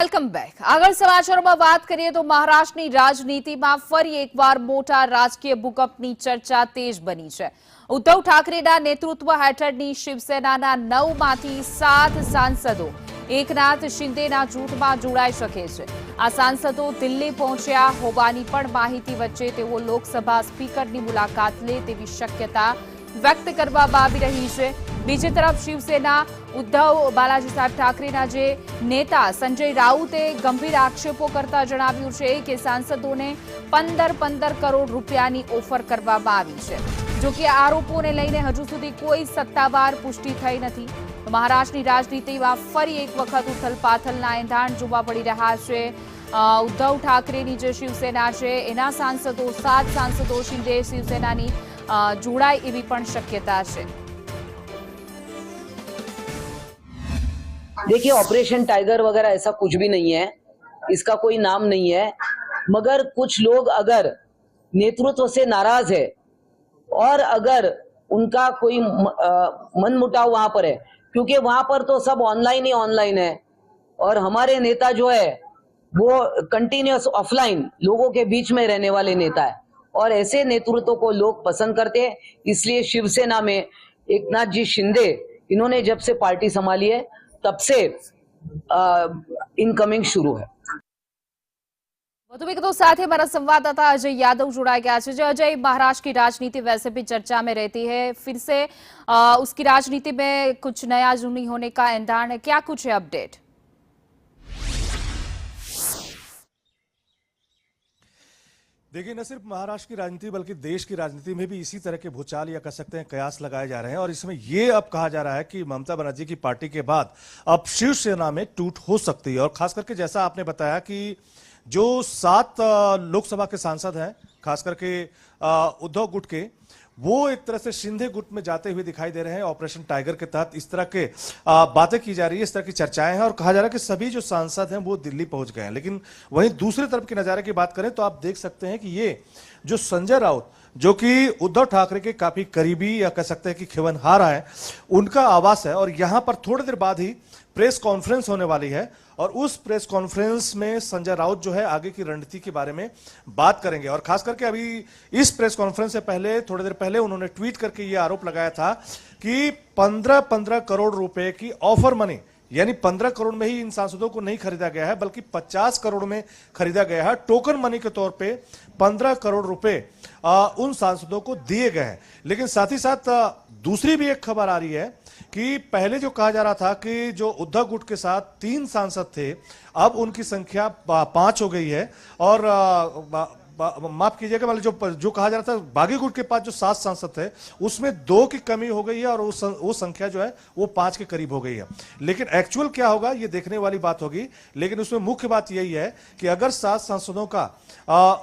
Welcome back. આગળ સમાચારોમાં વાત કરીએ તો મહારાષ્ટ્રની રાજનીતિમાં ફરી એકવાર મોટા રાજકીય ભૂકંપની ચર્ચા તેજ બની છે. ઉદ્ધવ ઠાકરેના નેતૃત્વ હેઠળની શિવસેનાના 9માંથી 7 સાંસદો એકનાથ શિંદેના જૂથમાં જોડાઈ શકે છે. આ સાંસદો દિલ્હી પહોંચ્યા હોવાની પણ માહિતી વચ્ચે તેઓ લોકસભા સ્પીકરની મુલાકાત લે તેવી શક્યતા વ્યક્ત કરવામાં આવી રહી છે. બીજી તરફ શિવસેના ઉદ્ધવ બાલાજી સાહેબ ઠાકરેના જે નેતા સંજય રાઉતે ગંભીર આક્ષેપો કરતા જણાવ્યું છે કે સાંસદોને 15 કરોડ રૂપિયાની ઓફર કરવામાં આવી છે. જો કે આરોપોને લઈને હજુ સુધી કોઈ સત્તાવાર પુષ્ટિ થઈ નથી. મહારાષ્ટ્રની રાજનીતિમાં ફરી એક વખત ઉથલપાથલના એંધાણ જોવા મળી રહ્યા છે. ઉદ્ધવ ઠાકરેની જે શિવસેના છે એના સાંસદો 7 સાંસદો શિંદે શિવસેનાની જોડાય એવી પણ શક્યતા છે. देखिए, ऑपरेशन टाइगर वगैरह ऐसा कुछ भी नहीं है, इसका कोई नाम नहीं है. मगर कुछ लोग अगर नेतृत्व से नाराज है और अगर उनका कोई मन मुटाव वहां पर है, क्योंकि वहां पर तो सब ऑनलाइन ही ऑनलाइन है और हमारे नेता जो है वो कंटिन्यूअस ऑफलाइन लोगों के बीच में रहने वाले नेता है और ऐसे नेतृत्व को लोग पसंद करते हैं. इसलिए शिवसेना में एकनाथ जी शिंदे इन्होंने जब से पार्टी संभाली है तब से इनकमिंग शुरू है. વધુ વિગતો સાથે हमारा संवाददाता अजय यादव जुड़ा गया है. अजय, महाराष्ट्र की राजनीति वैसे भी चर्चा में रहती है, फिर से उसकी राजनीति में कुछ नया जुनी होने का एंधान है, क्या कुछ है अपडेट? देखिए, न सिर्फ महाराष्ट्र की राजनीति बल्कि देश की राजनीति में भी इसी तरह के भूचाल या कह सकते हैं कयास लगाए जा रहे हैं और इसमें यह अब कहा जा रहा है कि ममता बनर्जी की पार्टी के बाद अब शिवसेना में टूट हो सकती है. और खास करके जैसा आपने बताया कि जो 7 लोकसभा के सांसद हैं, खास करके उद्धव गुट के, वो एक तरह से शिंदे गुट में जाते हुए दिखाई दे रहे हैं. ऑपरेशन टाइगर के तहत इस तरह के बातें की जा रही है, इस तरह की चर्चाएं हैं और कहा जा रहा है कि सभी जो सांसद हैं वो दिल्ली पहुंच गए हैं. लेकिन वहीं दूसरी तरफ के नजारे की बात करें तो आप देख सकते हैं कि ये जो संजय राउत, जो कि उद्धव ठाकरे के काफी करीबी या कह सकते हैं कि खिवनहारा है, उनका आवास है और यहां पर थोड़ी देर बाद ही प्रेस कॉन्फ्रेंस होने वाली है और उस प्रेस कॉन्फ्रेंस में संजय राउत जो है आगे की रणनीति के बारे में बात करेंगे. और खास करके अभी इस प्रेस कॉन्फ्रेंस से पहले, थोड़ी देर पहले उन्होंने ट्वीट करके यह आरोप लगाया था कि 15 करोड़ रुपए की ऑफर मनी, यानी 15 करोड़ में ही इन सांसदों को नहीं खरीदा गया है बल्कि 50 करोड़ में खरीदा गया है. टोकन मनी के तौर पे 15 करोड़ रुपए उन सांसदों को दिए गए हैं. लेकिन साथ ही साथ दूसरी भी एक खबर आ रही है कि पहले जो कहा जा रहा था कि जो उद्धव गुट के साथ 3 सांसद थे, अब उनकी संख्या 5 हो गई है और माफ कीजिएगा, मतलब जो कहा जा रहा था बागी गुट के पास जो 7 सांसद थे उसमें 2 की कमी हो गई है और वो संख्या जो है वो 5 के करीब हो गई है. लेकिन एक्चुअल क्या होगा ये देखने वाली बात होगी. लेकिन उसमें मुख्य बात यही है कि अगर 7 सांसदों का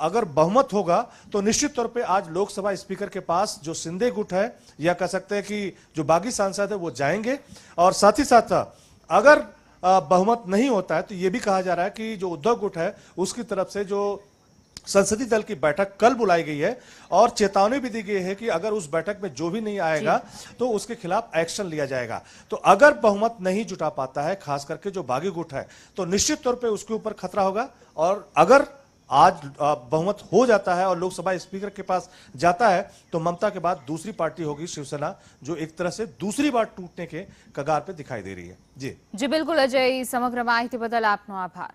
अगर बहुमत होगा तो निश्चित तौर पे आज लोकसभा स्पीकर के पास जो शिंदे गुट है या कह सकते हैं कि जो बागी सांसद है वो जाएंगे. और साथ ही साथ अगर बहुमत नहीं होता है तो ये भी कहा जा रहा है कि जो उद्धव गुट है उसकी तरफ से जो संसदीय दल की बैठक कल बुलाई गई है और चेतावनी भी दी गई है कि अगर उस बैठक में जो भी नहीं आएगा तो उसके खिलाफ एक्शन लिया जाएगा. तो अगर बहुमत नहीं जुटा पाता है खास करके जो बागी गुट है तो निश्चित तौर पे उसके ऊपर खतरा होगा. और अगर आज बहुमत हो जाता है और लोकसभा स्पीकर के पास जाता है तो ममता के बाद दूसरी पार्टी होगी शिवसेना, जो एक तरह से दूसरी बार टूटने के कगार पे दिखाई दे रही है. जी बिल्कुल अजय, समग्र माहिती बदल आपनो आभार.